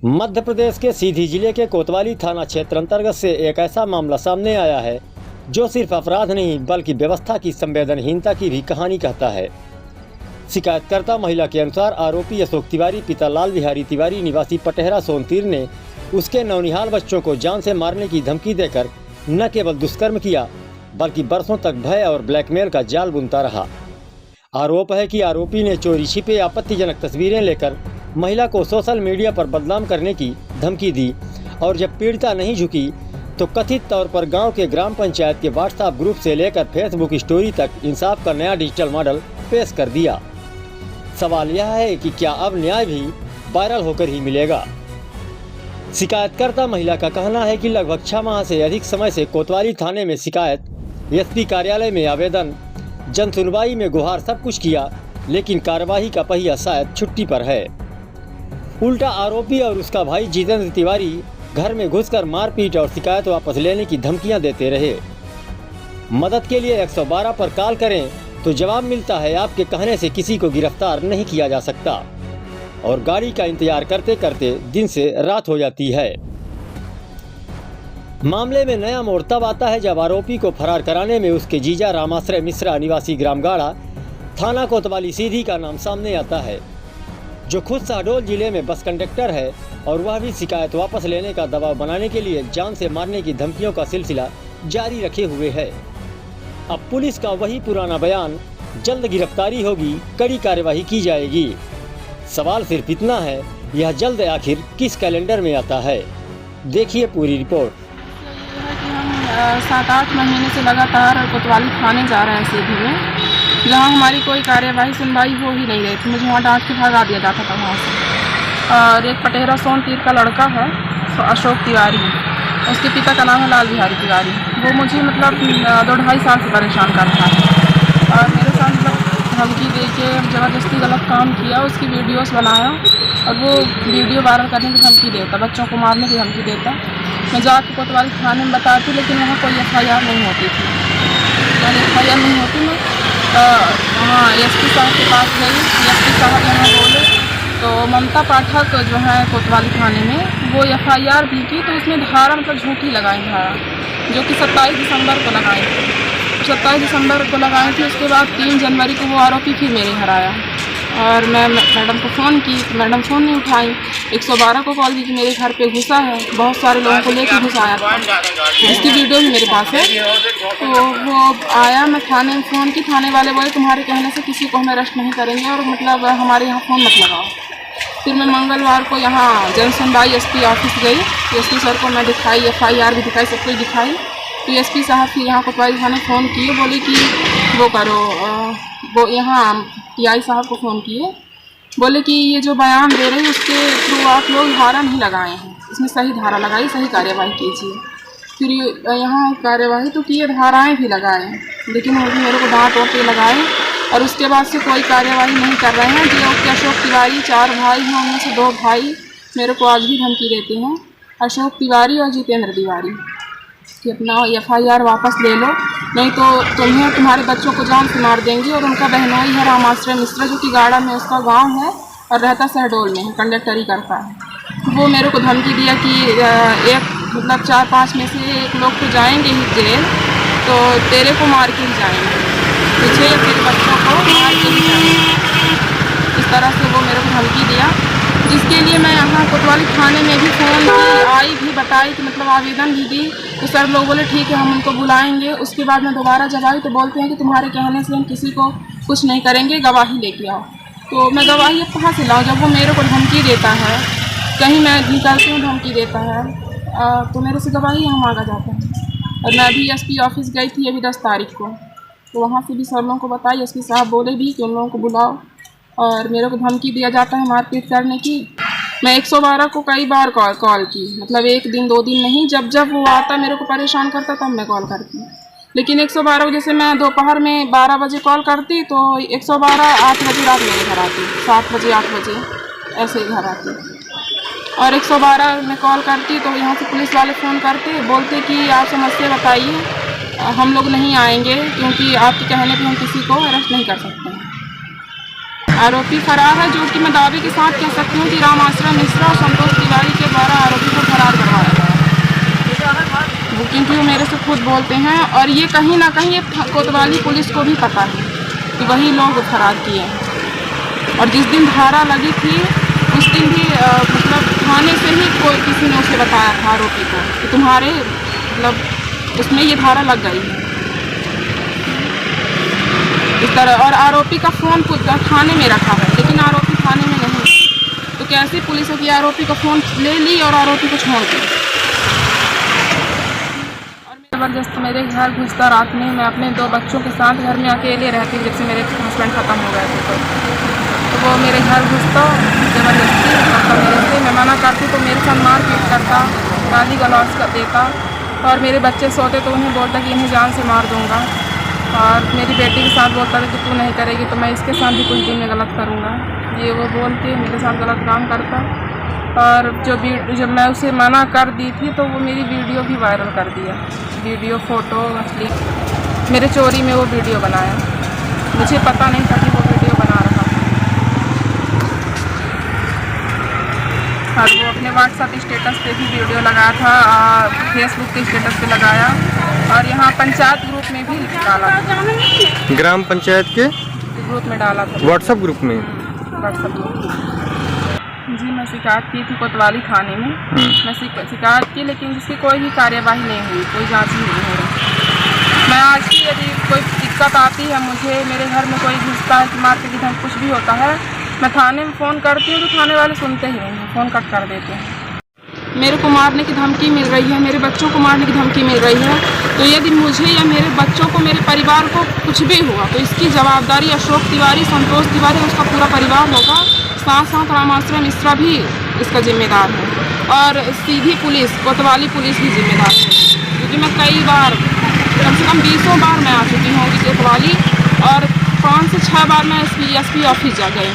मध्य प्रदेश के सीधी जिले के कोतवाली थाना क्षेत्र अंतर्गत से एक ऐसा मामला सामने आया है जो सिर्फ अपराध नहीं बल्कि व्यवस्था की संवेदनहीनता की भी कहानी कहता है। शिकायतकर्ता महिला के अनुसार आरोपी अशोक तिवारी पिता लाल बिहारी तिवारी निवासी पटेहरा सोनतीर ने उसके नौनिहाल बच्चों को जान से मारने की धमकी देकर न केवल दुष्कर्म किया बल्कि बरसों तक भय और ब्लैकमेल का जाल बुनता रहा। आरोप है कि आरोपी ने चोरी छिपे आपत्तिजनक तस्वीरें लेकर महिला को सोशल मीडिया पर बदनाम करने की धमकी दी और जब पीड़िता नहीं झुकी तो कथित तौर पर गांव के ग्राम पंचायत के व्हाट्सएप ग्रुप से लेकर फेसबुक स्टोरी तक इंसाफ का नया डिजिटल मॉडल पेश कर दिया। सवाल यह है कि क्या अब न्याय भी वायरल होकर ही मिलेगा। शिकायतकर्ता महिला का कहना है कि लगभग 6 माह से अधिक समय से कोतवाली थाने में शिकायत, एसपी कार्यालय में आवेदन, जन सुनवाई में गुहार सब कुछ किया, लेकिन कार्यवाही का पहिया शायद छुट्टी पर है। उल्टा आरोपी और उसका भाई जितेंद्र तिवारी घर में घुसकर मारपीट और शिकायत वापस लेने की धमकियां देते रहे। मदद के लिए 112 पर कॉल करें तो जवाब मिलता है आपके कहने से किसी को गिरफ्तार नहीं किया जा सकता, और गाड़ी का इंतजार करते करते दिन से रात हो जाती है। मामले में नया मोड़ तब आता है जब आरोपी को फरार कराने में उसके जीजा रामाश्रय मिश्रा निवासी ग्राम गाड़ा थाना कोतवाली सीधी का नाम सामने आता है, जो खुद शहडोल जिले में बस कंडक्टर है और वह भी शिकायत वापस लेने का दबाव बनाने के लिए जान से मारने की धमकियों का सिलसिला जारी रखे हुए है। अब पुलिस का वही पुराना बयान, जल्द गिरफ्तारी होगी, कड़ी कार्यवाही की जाएगी। सवाल सिर्फ इतना है, यह जल्द आखिर किस कैलेंडर में आता है। देखिए पूरी रिपोर्ट। 7-8 महीने से लगातार कोतवाली थाने जा रहे हैं सीधी में, जहाँ हमारी कोई कार्यवाही सुनवाई हो ही नहीं रही थी। मुझे वहाँ डांट के भगा दिया जाता था वहाँ से। और एक पटेहरा सोनतीर का लड़का है अशोक तिवारी, उसके पिता का नाम है लाल बिहारी तिवारी। वो मुझे मतलब 2-2.5 साल से परेशान करता है और मेरे साथ मतलब धमकी दे के ज़बरदस्ती गलत काम किया, उसकी वीडियोस बनाया और वो वीडियो वायरल करने की धमकी देता, बच्चों को मारने की धमकी देता। मैं जाके कोतवाली थाने में बताती, लेकिन वहाँ कोई FIR नहीं होती थी। FIR नहीं होती, मैं वहाँ एसपी साहब के पास गई। एसपी साहब यहाँ बोले तो ममता पाठक जो है कोतवाली थाने में, वो FIR भी की तो उसमें धारा मतलब झूठी लगाई धारा, जो कि 27 दिसंबर को लगाई थी। 27 दिसंबर को लगाई थी। उसके बाद 3 जनवरी को वो आरोपी फिर मेरे घर आया और मैं मैडम को फ़ोन की तो मैडम फ़ोन नहीं उठाई। 112 को कॉल की कि मेरे घर पे घुसा है, बहुत सारे लोगों को लेकर घुसा आया था, इसकी वीडियो भी मेरे पास है। तो वो आया, मैं थाने में फ़ोन की, थाने वाले बोले तुम्हारे कहने से किसी को हम अरेस्ट नहीं करेंगे और मतलब हमारे यहाँ फ़ोन मत लगाओ। फिर मैं मंगलवार को यहाँ जन सुनवाई एसपी ऑफिस गई। एसपी सर को मैं दिखाई, FIR भी दिखाई, सब कुछ दिखाई। तो एसपी साहब फिर यहाँ कोतवाली थाने फ़ोन किए, बोले कि वो करो, वो यहाँ TI साहब को फ़ोन किए, बोले कि ये जो बयान दे रहे हैं उसके थ्रू आप लोग धारा नहीं लगाए हैं, इसमें सही धारा लगाई, सही कार्यवाही कीजिए। फिर यहाँ कार्यवाही तो किए, धाराएं भी लगाए, लेकिन वो भी मेरे को डांट के लगाए और उसके बाद से कोई कार्यवाही नहीं कर रहे हैं। जो कि अशोक तिवारी 4 भाई हैं, उनमें से 2 भाई मेरे को आज भी धमकी देते हैं, अशोक तिवारी और जितेंद्र तिवारी, कि अपना FIR वापस ले लो, नहीं तो तुम्हें तुम्हारे बच्चों को जान से मार देंगी। और उनका बहनोई है रामाश्रय मिश्रा, जो कि गाड़ा में उसका गांव है और रहता शहडोल में, कंडक्टरी करता है। वो मेरे को धमकी दिया कि एक मतलब 4-5 में से एक लोग तो जाएंगे ही जेल, तो तेरे को मार के ही जाएंगे, तुझे या तेरे बच्चों को मार के ही जाएंगे। इस तरह से वो मेरे को धमकी दिया, जिसके लिए मैं यहाँ कोतवाली थाने में भी फ़ोन की, आई भी, बताई कि मतलब आवेदन भी दी। तो सर लोग बोले ठीक है हम उनको बुलाएंगे। उसके बाद मैं दोबारा जब आई तो बोलते हैं कि तुम्हारे कहने से हम किसी को कुछ नहीं करेंगे, गवाही लेके आओ। तो मैं गवाही अब कहाँ से लाऊँ जब वो मेरे को धमकी देता है, कहीं मैं निकलती हूँ धमकी देता है, तो मेरे से गवाही यहाँ मांगा जाता है। और मैं अभी एसपी ऑफिस गई थी अभी 10 तारीख को, तो वहाँ से भी सर लोगों को बताई, एसपी साहब बोले भी कि उन लोगों को बुलाओ और मेरे को धमकी दिया जाता है मारपीट करने की। मैं 112 को कई बार कॉल की, मतलब 1 दिन 2 दिन नहीं, जब जब वो आता मेरे को परेशान करता तब मैं कॉल करती। लेकिन 112 को जैसे मैं दोपहर में 12 बजे कॉल करती तो 112 8 बजे रात मेरे घर आती, 7 बजे 8 बजे ऐसे ही घर आती। और 112 में कॉल करती तो यहाँ से पुलिस वाले फ़ोन करते, बोलते कि आप समस्या बताइए, हम लोग नहीं आएंगे क्योंकि आपके कहने पे हम किसी को अरेस्ट नहीं कर सकते हैं। आरोपी फरार है, जो कि मैं दावे के साथ कह सकती हूँ कि राम आश्रय मिश्रा और संतोष तिवारी के द्वारा आरोपी को फरार करवाया गया है। क्योंकि वो मेरे से खुद बोलते हैं और ये कहीं ना कहीं कोतवाली पुलिस को भी पता है कि वही लोग फरार किए हैं। और जिस दिन धारा लगी थी उस दिन भी मतलब थाने से ही कोई किसी ने उसे बताया था आरोपी को कि तुम्हारे मतलब उसमें ये धारा लग गई है इस तरह। और आरोपी का फ़ोन थाने में रखा है, लेकिन आरोपी थाने में नहीं। तो कैसी पुलिस है कि आरोपी का फ़ोन ले ली और आरोपी को छोड़ दी। और ज़बरदस्त मेरे घर घुसता रात में। मैं अपने 2 बच्चों के साथ घर में अकेले रहती, जब से मेरे हस्बैंड ख़त्म हो गए थे तो वो मेरे घर घुसता ज़बरदस्ती करता मेरे से। मैं मना करती तो मेरे साथ मार पीट करता, गाली गलौज कर देता। और मेरे बच्चे सोते तो उन्हें बोलता कि इन्हें जान से मार दूँगा। और मेरी बेटी के साथ बोलता था कि तू नहीं करेगी तो मैं इसके साथ भी कुछ दिन में गलत करूँगा। ये वो बोल के मेरे साथ गलत काम करता। और जब मैं उसे मना कर दी थी तो वो मेरी वीडियो भी वायरल कर दिया। वीडियो फ़ोटो असली मेरे चोरी में वो वीडियो बनाया। मुझे पता नहीं था कि वो वीडियो बना रहा था। और वो अपने व्हाट्सएप स्टेटस पे भी वीडियो लगाया था, फेसबुक के स्टेटस पे लगाया और यहाँ पंचायत ग्रुप में भी डाला था। ग्राम पंचायत के ग्रुप में डाला था, व्हाट्सएप ग्रुप में। WhatsApp group. जी मैं शिकायत की थी कोतवाली थाने में। मैं शिकायत की, लेकिन जिसकी कोई भी कार्यवाही नहीं हुई, कोई जांच ही नहीं हो रही। मैं आज की यदि कोई दिक्कत आती है, मुझे मेरे घर में कोई घुसता है कि मार के धमकी कुछ भी होता है, मैं थाने में फ़ोन करती हूँ तो थाने वाले सुनते ही नहीं, फ़ोन कट कर देते हैं। मेरे को मारने की धमकी मिल रही है, मेरे बच्चों को मारने की धमकी मिल रही है। तो यदि मुझे या मेरे बच्चों को, मेरे परिवार को कुछ भी हुआ तो इसकी जवाबदारी अशोक तिवारी, संतोष तिवारी, उसका पूरा परिवार होगा। साथ साथ राम आश्रय मिश्रा भी इसका जिम्मेदार है और सीधी पुलिस, कोतवाली पुलिस भी जिम्मेदार है। क्योंकि मैं कई बार, कम से कम 20 बार मैं आ चुकी हूँ कोतवाली और 5 से 6 बार मैं एसपी ऑफिस जा गई।